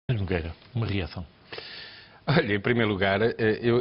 Nogueira, uma reação. Olha, em primeiro lugar,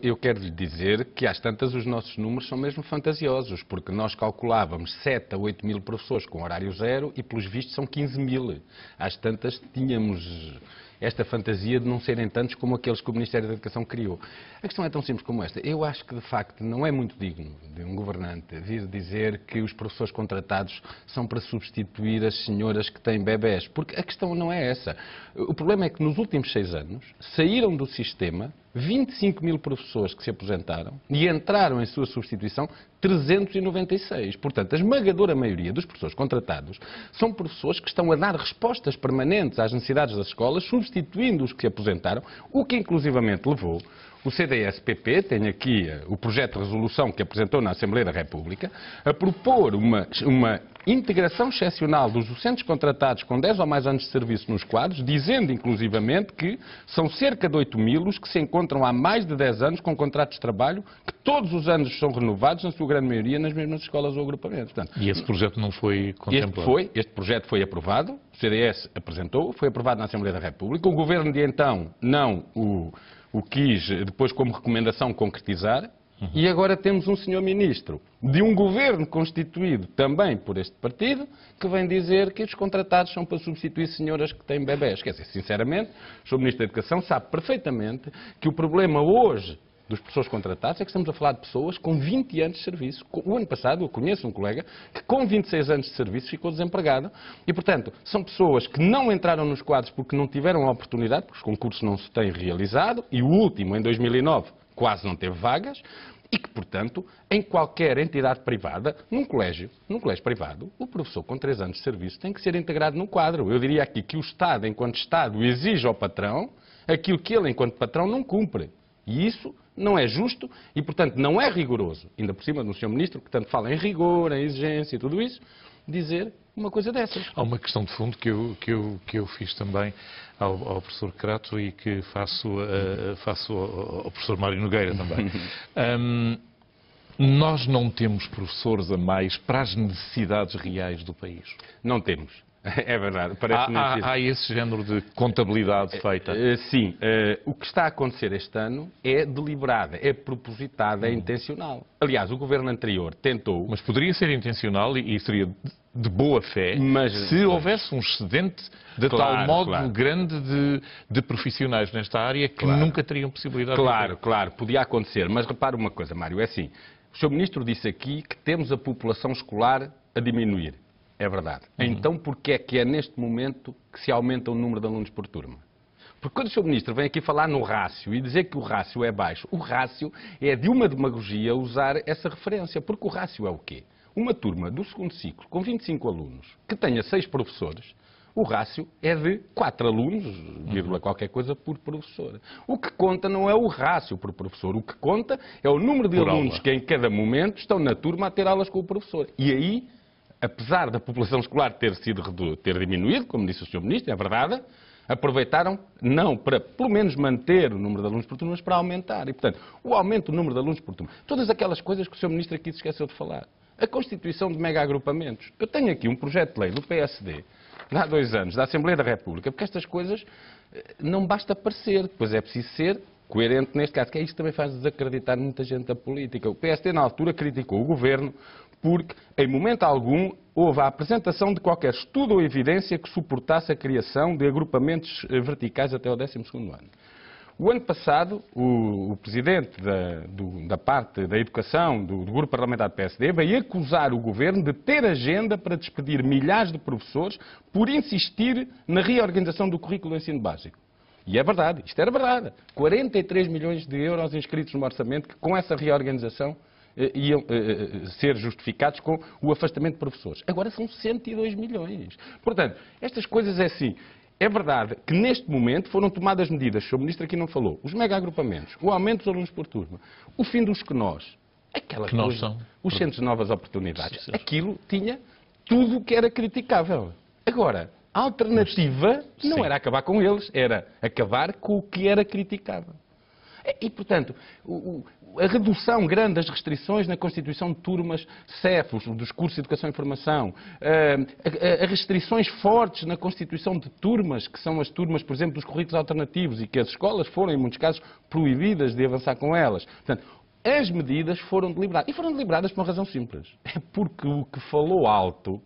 eu quero lhe dizer que às tantas os nossos números são mesmo fantasiosos, porque nós calculávamos 7 a 8 mil professores com horário zero e, pelos vistos, são 15 mil. Às tantas tínhamos esta fantasia de não serem tantos como aqueles que o Ministério da Educação criou. A questão é tão simples como esta. Eu acho que, de facto, não é muito digno de um governante vir dizer que os professores contratados são para substituir as senhoras que têm bebés, porque a questão não é essa. O problema é que nos últimos 6 anos saíram do sistema 25 mil professores que se aposentaram e entraram em sua substituição 396. Portanto, a esmagadora maioria dos professores contratados são professores que estão a dar respostas permanentes às necessidades das escolas, substituindo os que se aposentaram, o que inclusivamente levou o CDS-PP, tem aqui o projeto de resolução que apresentou na Assembleia da República, a propor uma integração excepcional dos docentes contratados com 10 ou mais anos de serviço nos quadros, dizendo inclusivamente que são cerca de 8 mil os que se encontram há mais de 10 anos com contratos de trabalho, que todos os anos são renovados, na sua grande maioria, nas mesmas escolas ou agrupamentos. Portanto, E esse projeto não foi contemplado? Este projeto foi aprovado, o CDS apresentou, foi aprovado na Assembleia da República, o Governo de então não o quis, depois como recomendação, concretizar. E agora temos um senhor ministro de um governo constituído também por este partido que vem dizer que os contratados são para substituir senhoras que têm bebés. Quer dizer, sinceramente, o senhor ministro da Educação sabe perfeitamente que o problema hoje dos professores contratados é que estamos a falar de pessoas com 20 anos de serviço. O ano passado eu conheço um colega que com 26 anos de serviço ficou desempregado e, portanto, são pessoas que não entraram nos quadros porque não tiveram a oportunidade, porque os concursos não se têm realizado e o último, em 2009, quase não teve vagas e que, portanto, em qualquer entidade privada, num colégio privado, o professor com 3 anos de serviço tem que ser integrado num quadro. Eu diria aqui que o Estado, enquanto Estado, exige ao patrão aquilo que ele, enquanto patrão, não cumpre. E isso não é justo e, portanto, não é rigoroso, ainda por cima do Sr. Ministro, que tanto fala em rigor, em exigência e tudo isso, dizer uma coisa dessas. Há uma questão de fundo que eu fiz também ao professor Crato e que faço ao professor Mário Nogueira também. Nós não temos professores a mais para as necessidades reais do país? Não temos. É verdade. Há esse género de contabilidade feita? Sim. O que está a acontecer este ano é deliberado, é propositado, é intencional. Aliás, o governo anterior tentou... Mas poderia ser intencional e seria de boa fé se houvesse um excedente de tal modo grande de profissionais nesta área que nunca teriam possibilidade de... Claro, podia acontecer. Mas repare uma coisa, Mário, é assim. O Sr. Ministro disse aqui que temos a população escolar a diminuir. É verdade. Então, porquê é que é neste momento que se aumenta o número de alunos por turma? Porque quando o Sr. Ministro vem aqui falar no rácio e dizer que o rácio é baixo, o rácio é de uma demagogia usar essa referência. Porque o rácio é o quê? Uma turma do segundo ciclo, com 25 alunos, que tenha 6 professores, o rácio é de 4 alunos, vírgula qualquer coisa, por professor. O que conta não é o rácio por professor, o que conta é o número de alunos que em cada momento estão na turma a ter aulas com o professor. E aí, apesar da população escolar ter diminuído, como disse o Sr. Ministro, é verdade, aproveitaram não para, pelo menos, manter o número de alunos por turma, mas para aumentar. E, portanto, o aumento do número de alunos por turma. Todas aquelas coisas que o Sr. Ministro aqui se esqueceu de falar. A constituição de mega-agrupamentos. Eu tenho aqui um projeto de lei do PSD, de há 2 anos, da Assembleia da República, porque estas coisas não basta parecer, depois é preciso ser coerente neste caso, que é isso que também faz desacreditar muita gente da política. O PSD, na altura, criticou o Governo porque, em momento algum, houve a apresentação de qualquer estudo ou evidência que suportasse a criação de agrupamentos verticais até ao 12º ano. O ano passado, o Presidente da parte da Educação do Grupo Parlamentar do PSD veio acusar o Governo de ter agenda para despedir milhares de professores por insistir na reorganização do currículo do ensino básico. E é verdade, isto era verdade. 43 milhões de euros inscritos no orçamento que, com essa reorganização, iam ser justificados com o afastamento de professores. Agora são 102 milhões. Portanto, estas coisas é assim. É verdade que neste momento foram tomadas medidas, o Sr. Ministro aqui não falou, os mega-agrupamentos, o aumento dos alunos por turma, o fim dos QNOS, aquela coisa, os centros de novas oportunidades, aquilo tinha tudo o que era criticável. Agora, a alternativa não era acabar com eles, era acabar com o que era criticável. E, portanto, a redução grande das restrições na constituição de turmas CEFOS, dos cursos de Educação e Formação, as restrições fortes na constituição de turmas, que são as turmas, por exemplo, dos currículos alternativos, e que as escolas foram, em muitos casos, proibidas de avançar com elas. Portanto, as medidas foram deliberadas. E foram deliberadas por uma razão simples. É porque o que falou alto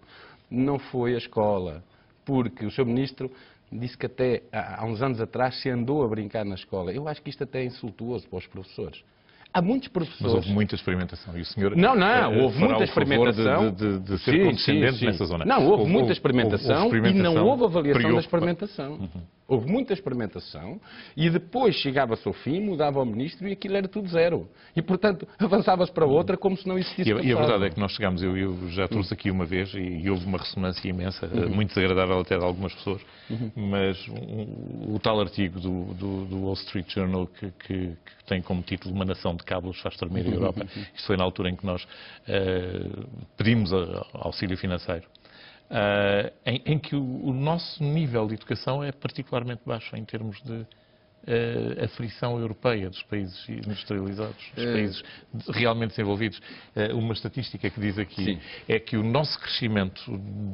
não foi a escola. Porque o Sr. Ministro disse que até há uns anos atrás se andou a brincar na escola. Eu acho que isto até é insultuoso para os professores. Há muitos professores... Mas houve muita experimentação. E o senhor não, houve muita experimentação. De ser condescendente nessa zona. Não, houve muita experimentação e não houve avaliação da experimentação. Uhum. Houve muita experimentação e depois chegava-se ao fim, mudava o ministro e aquilo era tudo zero. E, portanto, avançava-se para outra como se não existisse E a verdade é que nós chegámos, eu já trouxe aqui uma vez e houve uma ressonância imensa, muito desagradável até de algumas pessoas, mas o tal artigo do Wall Street Journal que tem como título "Uma nação de cabos faz tremer a Europa". Isto foi na altura em que nós pedimos auxílio financeiro. Em que o nosso nível de educação é particularmente baixo em termos de aflição europeia dos países industrializados, dos países realmente desenvolvidos. Uma estatística que diz aqui é que o nosso crescimento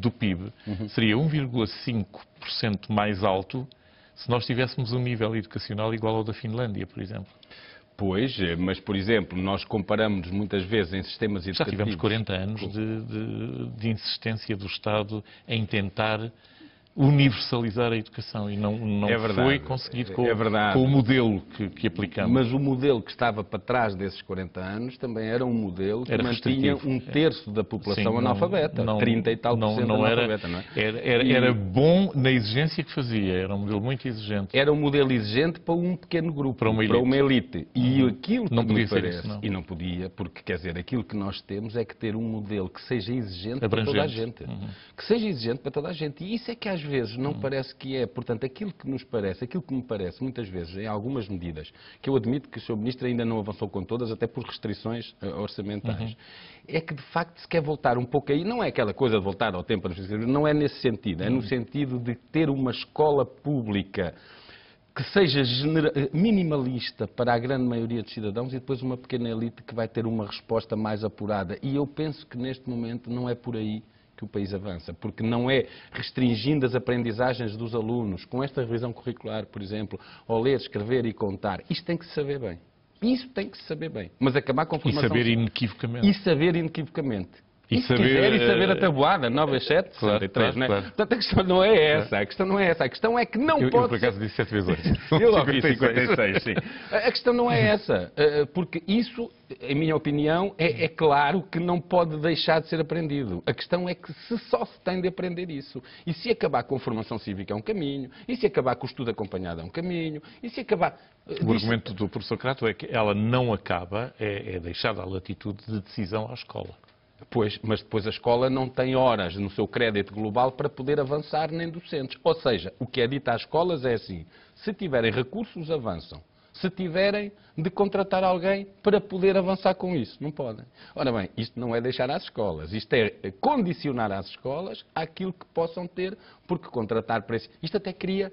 do PIB seria 1,5% mais alto se nós tivéssemos um nível educacional igual ao da Finlândia, por exemplo. Pois, mas, por exemplo, nós comparamos muitas vezes em sistemas educativos... Já tivemos 40 anos de insistência do Estado em tentar universalizar a educação e não foi conseguido com o modelo que aplicamos. Mas o modelo que estava para trás desses 40 anos também era um modelo que mantinha um terço da população analfabeta, 30 e tal por cento analfabeta, não é? Era bom na exigência que fazia, era um modelo muito exigente. Era um modelo exigente para um pequeno grupo, para uma elite. E aquilo que me parece, e não podia, porque quer dizer, aquilo que nós temos é que ter um modelo que seja exigente para toda a gente. Que seja exigente para toda a gente. E isso é que às vezes não parece que é. Portanto, aquilo que me parece muitas vezes, em algumas medidas, que eu admito que o Sr. Ministro ainda não avançou com todas, até por restrições orçamentais, é que de facto se quer voltar um pouco aí, não é aquela coisa de voltar ao tempo, não é nesse sentido, é no sentido de ter uma escola pública que seja minimalista para a grande maioria dos cidadãos e depois uma pequena elite que vai ter uma resposta mais apurada. E eu penso que neste momento não é por aí que o país avança, porque não é restringindo as aprendizagens dos alunos, com esta revisão curricular, por exemplo, ao ler, escrever e contar. Isto tem que se saber bem. Isso tem que se saber bem. Mas acabar com a formação... E saber inequivocamente. E saber inequivocamente. E saber a tabuada, 9 às 7, 63, não é? Portanto, a questão não é essa. A questão não é essa. A questão é que não pode... Eu, por acaso, disse 7 vezes 8. Eu ouvi 56, sim. A questão não é essa. Porque isso, em minha opinião, é claro que não pode deixar de ser aprendido. A questão é que só se tem de aprender isso. E se acabar com a formação cívica é um caminho, e se acabar com o estudo acompanhado é um caminho, e se acabar... O argumento do professor Crato é que ela não acaba, é deixada a latitude de decisão à escola. Pois, mas depois a escola não tem horas no seu crédito global para poder avançar nem docentes. Ou seja, o que é dito às escolas é assim, se tiverem recursos, avançam. Se tiverem de contratar alguém para poder avançar com isso, não podem. Ora bem, isto não é deixar às escolas, isto é condicionar às escolas àquilo que possam ter, porque contratar para isso... Isto até cria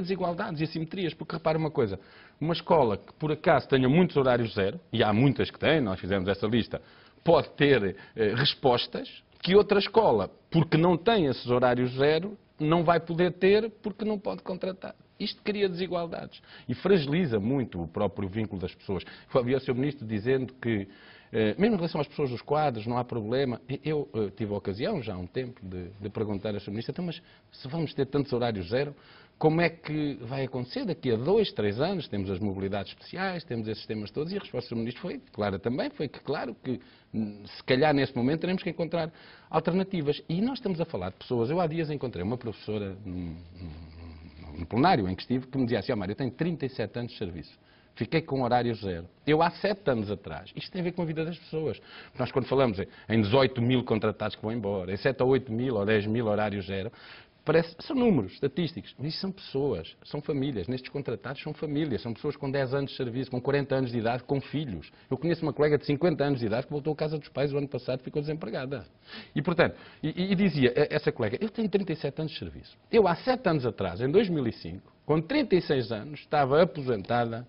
desigualdades e assimetrias, porque repara uma coisa, uma escola que por acaso tenha muitos horários zero, e há muitas que têm, nós fizemos essa lista, pode ter respostas que outra escola, porque não tem esses horários zero, não vai poder ter porque não pode contratar. Isto cria desigualdades e fragiliza muito o próprio vínculo das pessoas. Havia o Sr. Ministro dizendo que, mesmo em relação às pessoas dos quadros, não há problema. Eu tive a ocasião, já há um tempo, de perguntar ao Sr. Ministro, então, mas se vamos ter tantos horários zero, como é que vai acontecer daqui a 2, 3 anos? Temos as mobilidades especiais, temos esses temas todos, e a resposta do Sr. Ministro foi clara também, foi que, claro, que se calhar nesse momento teremos que encontrar alternativas. E nós estamos a falar de pessoas, eu há dias encontrei uma professora no plenário em que estive, que me dizia assim, Mário, eu tenho 37 anos de serviço. Fiquei com horário zero. Eu há 7 anos atrás. Isto tem a ver com a vida das pessoas. Nós quando falamos em 18 mil contratados que vão embora, em 7 ou 8 mil ou 10 mil horário zero, são números estatísticos, mas isso são pessoas, são famílias. Nestes contratados são famílias, são pessoas com 10 anos de serviço, com 40 anos de idade, com filhos. Eu conheço uma colega de 50 anos de idade que voltou à casa dos pais o ano passado e ficou desempregada. E, portanto, dizia essa colega, eu tenho 37 anos de serviço. Eu há 7 anos atrás, em 2005, com 36 anos, estava aposentada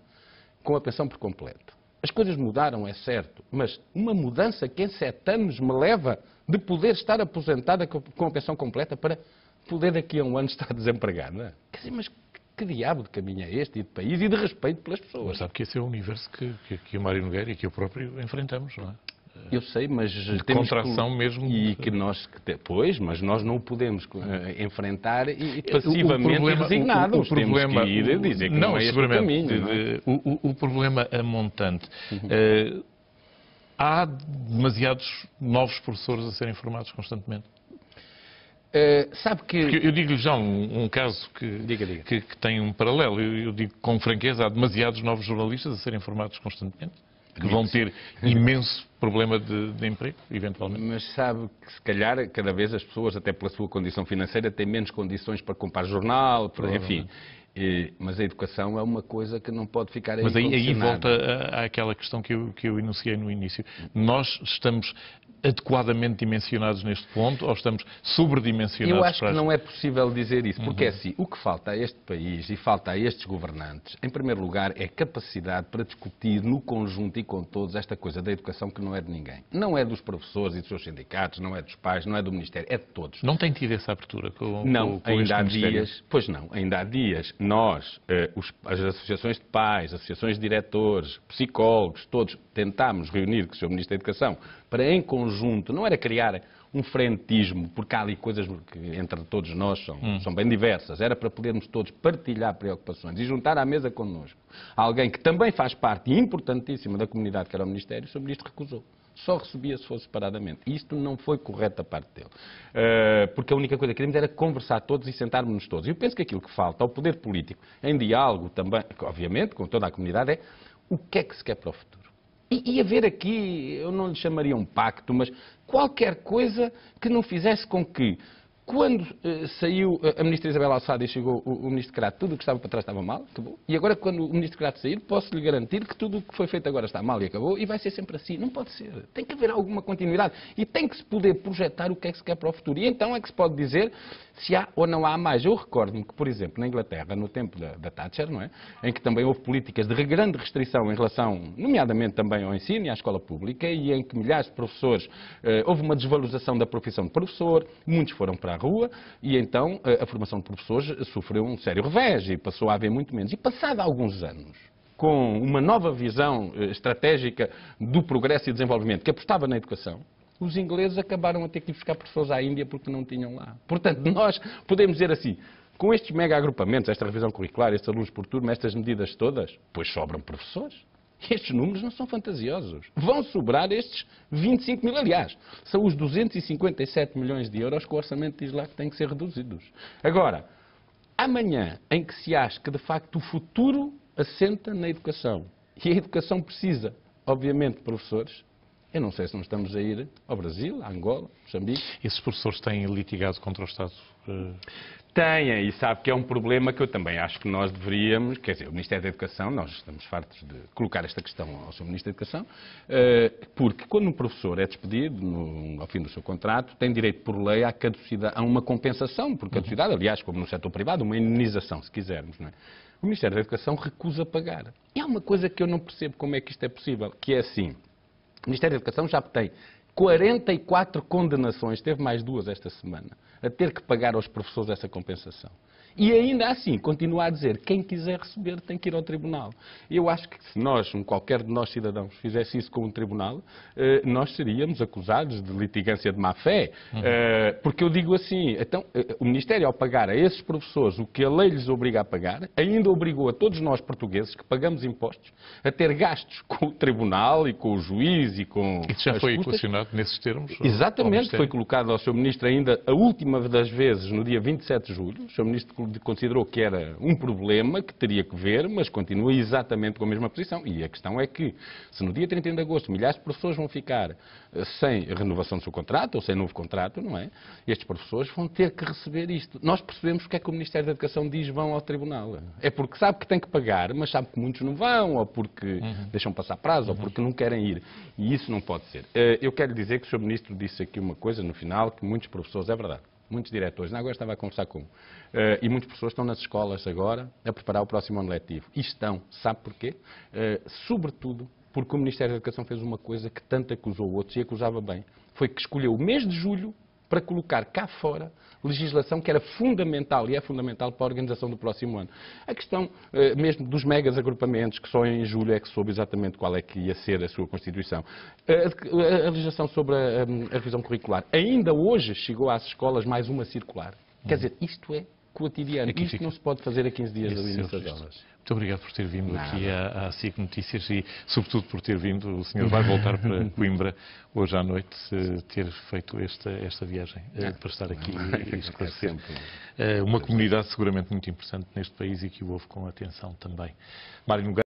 com a pensão por completo. As coisas mudaram, é certo, mas uma mudança que em 7 anos me leva de poder estar aposentada com a pensão completa para poder daqui a um ano estar desempregada. Quer dizer, mas que diabo de caminho é este, e de país, e de respeito pelas pessoas? Mas sabe que esse é o universo que o Mário Nogueira e que eu próprio enfrentamos, não é? Eu sei, mas De temos contração mesmo. E que nós, pois, mas nós não o podemos enfrentar e passivamente e resignados. Temos que ir dizer que não é este o caminho. Não é? O problema montante. Há demasiados novos professores a serem formados constantemente. Sabe que... Porque eu digo-lhe já um caso que tem um paralelo. Eu digo com franqueza, há demasiados novos jornalistas a serem formados constantemente, que vão ter imenso problema de emprego, eventualmente. Mas sabe que, se calhar, cada vez as pessoas, até pela sua condição financeira, têm menos condições para comprar jornal, enfim. Mas a educação é uma coisa que não pode ficar aí. Mas aí volta àquela questão que eu enunciei no início. Nós estamos adequadamente dimensionados neste ponto ou estamos sobredimensionados? Eu acho que não é possível dizer isso, porque é assim, o que falta a este país e falta a estes governantes, em primeiro lugar, é capacidade para discutir no conjunto e com todos esta coisa da educação que não é de ninguém. Não é dos professores e dos seus sindicatos, não é dos pais, não é do Ministério, é de todos. Não tem tido essa abertura com ainda há Ministério? dias, pois não, ainda há dias, nós, as associações de pais, associações de diretores, psicólogos, todos tentámos reunir com o Sr. Ministro da Educação para, em conjunto, não era criar um frentismo, porque há ali coisas que entre todos nós são bem diversas, era para podermos todos partilhar preocupações e juntar à mesa connosco alguém que também faz parte importantíssima da comunidade, que era o Ministério. O Sr. Ministro recusou. Só recebia se fosse separadamente. Isto não foi correto da parte dele. Porque a única coisa que queríamos era conversar todos e sentarmos-nos todos. E eu penso que aquilo que falta ao poder político, em diálogo também, obviamente, com toda a comunidade, é o que é que se quer para o futuro. E haver aqui, eu não lhe chamaria um pacto, mas qualquer coisa que não fizesse com que, quando saiu a ministra Isabel Alçada e chegou o ministro Crato, tudo o que estava para trás estava mal, acabou. E agora, quando o ministro Crato sair, posso-lhe garantir que tudo o que foi feito agora está mal e acabou, e vai ser sempre assim. Não pode ser. Tem que haver alguma continuidade. E tem que se poder projetar o que é que se quer para o futuro. E então é que se pode dizer se há ou não há mais. Eu recordo-me que, por exemplo, na Inglaterra, no tempo da Thatcher, não é? Em que também houve políticas de grande restrição em relação, nomeadamente também ao ensino e à escola pública, e em que milhares de professores, houve uma desvalorização da profissão de professor, muitos foram para a rua, e então a formação de professores sofreu um sério revés e passou a haver muito menos. E passado alguns anos, com uma nova visão estratégica do progresso e desenvolvimento que apostava na educação, os ingleses acabaram a ter que ir buscar professores à Índia porque não tinham lá. Portanto, nós podemos dizer assim, com estes mega agrupamentos, esta revisão curricular, estes alunos por turma, estas medidas todas, pois sobram professores. Estes números não são fantasiosos. Vão sobrar estes 25 mil. Aliás, são os 257 milhões de euros que o orçamento diz lá que têm que ser reduzidos. Agora, amanhã, em que se acha que, de facto, o futuro assenta na educação, e a educação precisa, obviamente, de professores, eu não sei se não estamos a ir ao Brasil, a Angola, Moçambique. Esses professores têm litigado contra o Estado? Têm, e sabe que é um problema que eu também acho que nós deveríamos, quer dizer, o Ministério da Educação, nós estamos fartos de colocar esta questão ao Sr. Ministro da Educação, porque quando um professor é despedido ao fim do seu contrato, tem direito por lei à caducidade, a uma compensação por caducidade, aliás, como no setor privado, uma indenização, se quisermos, não é? O Ministério da Educação recusa pagar. E há uma coisa que eu não percebo como é que isto é possível, que é assim, o Ministério da Educação já tem 44 condenações, teve mais 2 esta semana, a ter que pagar aos professores essa compensação. E ainda assim, continua a dizer, quem quiser receber tem que ir ao tribunal. Eu acho que se nós, qualquer de nós cidadãos, fizesse isso com um tribunal, nós seríamos acusados de litigância de má-fé. Porque eu digo assim, então, o Ministério, ao pagar a esses professores o que a lei lhes obriga a pagar, ainda obrigou a todos nós portugueses, que pagamos impostos, a ter gastos com o tribunal e com o juiz e com Isso já foi equacionado nesses termos? Exatamente, foi colocado ao Sr. Ministro ainda a última das vezes, no dia 27 de julho. O Sr. Ministro considerou que era um problema que teria que ver, mas continua exatamente com a mesma posição. E a questão é que, se no dia 31 de agosto milhares de professores vão ficar sem renovação do seu contrato, ou sem novo contrato, não é? Estes professores vão ter que receber isto. Nós percebemos porque é que o Ministério da Educação diz vão ao tribunal. É porque sabe que tem que pagar, mas sabe que muitos não vão, ou porque deixam passar prazo, ou porque não querem ir. E isso não pode ser. Eu quero dizer que o Sr. Ministro disse aqui uma coisa no final, que muitos professores, é verdade, muitos diretores, agora estava a conversar com um, e muitas pessoas estão nas escolas agora a preparar o próximo ano letivo. E estão, sabe porquê? Sobretudo porque o Ministério da Educação fez uma coisa que tanto acusou outros e acusava bem. Foi que escolheu o mês de julho para colocar cá fora legislação que era fundamental e é fundamental para a organização do próximo ano. A questão mesmo dos megas agrupamentos, que só em julho é que soube exatamente qual é que ia ser a sua Constituição. A legislação sobre a revisão curricular. Ainda hoje chegou às escolas mais uma circular. Quer dizer, isto é cotidiano. Isto não se pode fazer a 15 dias do início das aulas. Muito obrigado por ter vindo aqui à SIC Notícias e, sobretudo, por ter vindo. O senhor vai voltar para Coimbra hoje à noite, ter feito esta viagem para estar aqui e esclarecer. Uma comunidade seguramente muito importante neste país e que o ouve com atenção também. Mário Nogueira.